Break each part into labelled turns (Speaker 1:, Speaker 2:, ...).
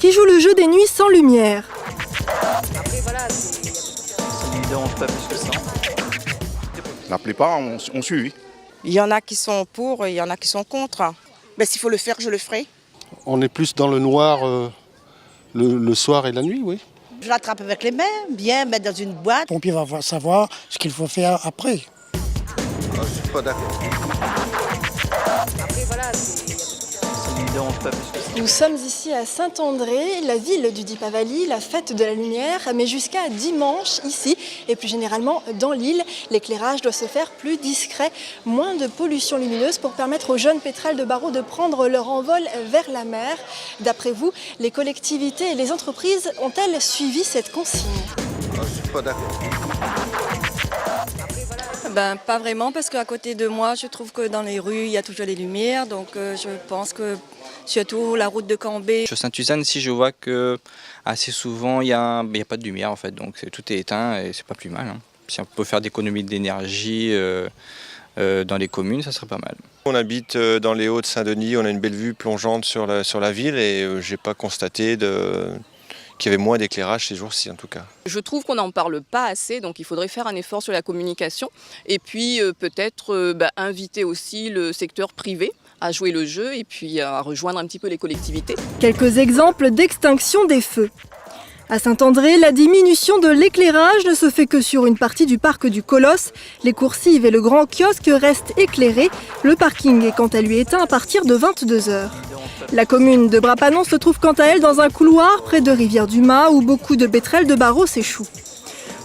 Speaker 1: qui joue le jeu des nuits sans lumière.
Speaker 2: Ça ne me dérange pas plus que ça.
Speaker 3: La plupart ont suivi.
Speaker 4: Il y en a qui sont pour, il y en a qui sont contre. Mais s'il faut le faire, je le ferai.
Speaker 5: On est plus dans le noir le soir et la nuit, oui.
Speaker 6: Je l'attrape avec les mains, bien mettre dans une boîte.
Speaker 7: Le pompier va savoir ce qu'il faut faire après.
Speaker 5: Je ne suis pas d'accord.
Speaker 2: Ça ne me dérange pas plus que ça.
Speaker 1: Nous sommes ici à Saint-André, la ville du Deepavali, la fête de la lumière, mais jusqu'à dimanche ici et plus généralement dans l'île, l'éclairage doit se faire plus discret, moins de pollution lumineuse pour permettre aux jeunes pétrels de Barreau de prendre leur envol vers la mer. D'après vous, les collectivités et les entreprises ont-elles suivi cette consigne ?
Speaker 5: Je ne suis pas d'accord.
Speaker 8: Pas vraiment, parce qu'à côté de moi, je trouve que dans les rues, il y a toujours les lumières. Donc je pense que surtout la route de Cambé.
Speaker 9: Sur Sainte-Suzanne, si je vois que assez souvent, il y a pas de lumière en fait. Donc tout est éteint et c'est pas plus mal. Si on peut faire d'économies d'énergie dans les communes, ça serait pas mal.
Speaker 10: On habite dans les Hauts-de-Saint-Denis, on a une belle vue plongeante sur la ville et j'ai pas constaté qu'il y avait moins d'éclairage ces jours-ci en tout cas.
Speaker 11: Je trouve qu'on n'en parle pas assez, donc il faudrait faire un effort sur la communication et puis peut-être inviter aussi le secteur privé à jouer le jeu et puis à rejoindre un petit peu les collectivités.
Speaker 1: Quelques exemples d'extinction des feux. À Saint-André, la diminution de l'éclairage ne se fait que sur une partie du parc du Colosse. Les coursives et le grand kiosque restent éclairés. Le parking est quant à lui éteint à partir de 22h. La commune de Brapanon se trouve quant à elle dans un couloir près de Rivière-du-Mât où beaucoup de pétrels de Barreau s'échouent.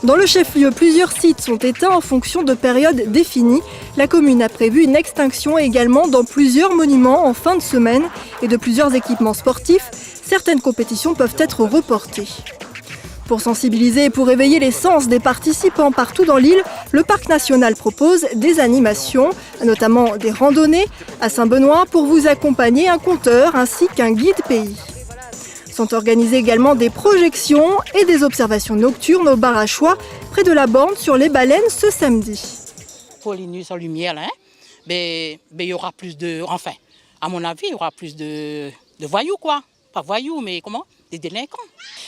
Speaker 1: Dans le chef-lieu, plusieurs sites sont éteints en fonction de périodes définies. La commune a prévu une extinction également dans plusieurs monuments en fin de semaine et de plusieurs équipements sportifs. Certaines compétitions peuvent être reportées. Pour sensibiliser et pour éveiller les sens des participants partout dans l'île, le parc national propose des animations, notamment des randonnées. À Saint-Benoît, pour vous accompagner, un conteur ainsi qu'un guide pays. Sont organisées également des projections et des observations nocturnes au bar à choix près de la borne sur les baleines ce samedi.
Speaker 6: Pour les nuits sans lumière, là, il y aura plus de... Enfin, à mon avis, il y aura plus de voyous, quoi. Pas voyous, mais comment ? Des délinquants.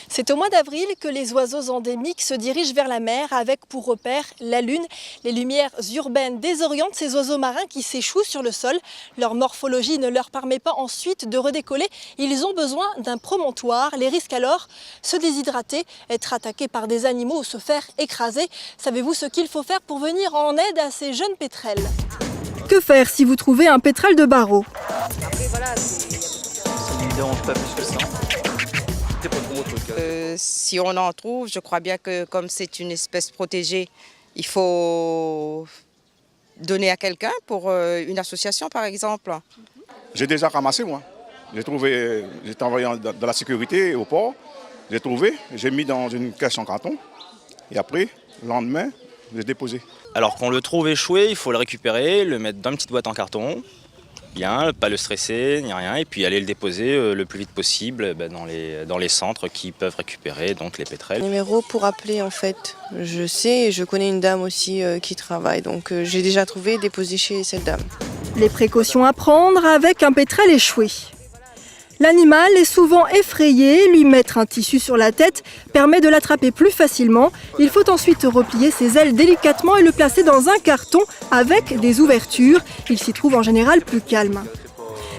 Speaker 1: C'est au mois d'avril que les oiseaux endémiques se dirigent vers la mer avec pour repère la lune. Les lumières urbaines désorientent ces oiseaux marins qui s'échouent sur le sol. Leur morphologie ne leur permet pas ensuite de redécoller. Ils ont besoin d'un promontoire. Les risques alors, se déshydrater, être attaqués par des animaux ou se faire écraser. Savez-vous ce qu'il faut faire pour venir en aide à ces jeunes pétrels ? Que faire si vous trouvez un pétrel de Barreau ?
Speaker 2: Ça ne me dérange pas plus que ça.
Speaker 4: Si on en trouve, je crois bien que comme c'est une espèce protégée, il faut donner à quelqu'un pour une association par exemple.
Speaker 3: J'ai déjà ramassé moi. J'étais envoyé dans la sécurité au port. J'ai trouvé, j'ai mis dans une caisse en carton. Et après, le lendemain, j'ai déposé.
Speaker 9: Alors qu'on le trouve échoué, il faut le récupérer, le mettre dans une petite boîte en carton. Bien, pas le stresser, ni rien, et puis aller le déposer le plus vite possible dans les centres qui peuvent récupérer donc les pétrels.
Speaker 8: Numéro pour appeler en fait. Je sais et je connais une dame aussi qui travaille, donc j'ai déjà trouvé et déposé chez cette dame.
Speaker 1: Les précautions à prendre avec un pétrel échoué. L'animal est souvent effrayé, lui mettre un tissu sur la tête permet de l'attraper plus facilement. Il faut ensuite replier ses ailes délicatement et le placer dans un carton avec des ouvertures. Il s'y trouve en général plus calme.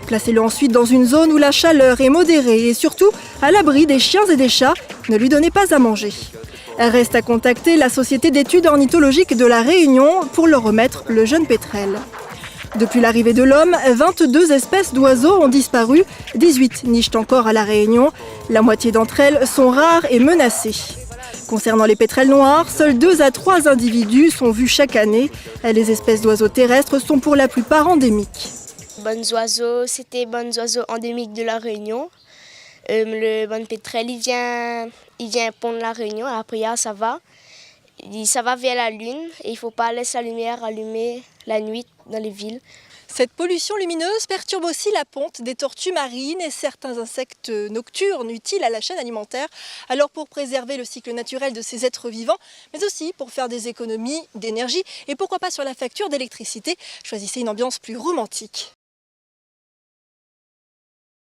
Speaker 1: Placez-le ensuite dans une zone où la chaleur est modérée et surtout à l'abri des chiens et des chats. Ne lui donnez pas à manger. Reste à contacter la Société d'études ornithologiques de La Réunion pour leur remettre le jeune pétrel. Depuis l'arrivée de l'homme, 22 espèces d'oiseaux ont disparu, 18 nichent encore à La Réunion. La moitié d'entre elles sont rares et menacées. Concernant les pétrels noirs, seuls 2 à 3 individus sont vus chaque année. Les espèces d'oiseaux terrestres sont pour la plupart endémiques.
Speaker 12: Bonnes oiseaux, c'était bonnes oiseaux endémiques de La Réunion. Le bon pétrel, il vient pondre La Réunion. Après, ça va vers la lune et il ne faut pas laisser la lumière allumée la nuit dans les villes.
Speaker 1: Cette pollution lumineuse perturbe aussi la ponte des tortues marines et certains insectes nocturnes utiles à la chaîne alimentaire. Alors pour préserver le cycle naturel de ces êtres vivants, mais aussi pour faire des économies d'énergie et pourquoi pas sur la facture d'électricité, choisissez une ambiance plus romantique.